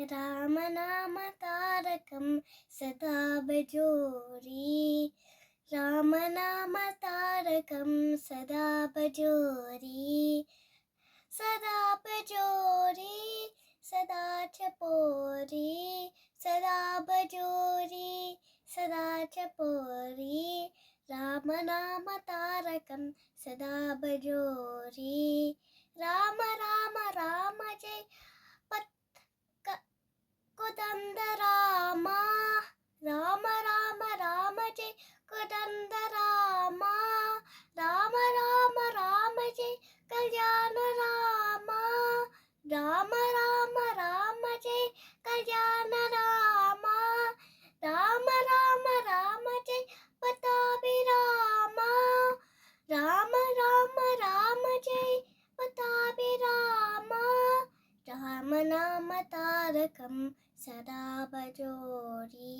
रामनामतारकं सदा भजोरि रामनामतारकं सदा भजोरि सदा भजोरि सदा चपोरि सदा भजोरि सदा चपोरि रामनामतारकं सदा भजोरि राम राम राम जय कुदंद रामा राम राम राम जय कुदंद रामा राम राम राम जय कल्याण रामा राम राम राम जय कल्याण रामा राम राम राम जय पट्टाभिरामा राम राम राम जय पट्टाभिरामा राम नाम तारकं सदा भजोरि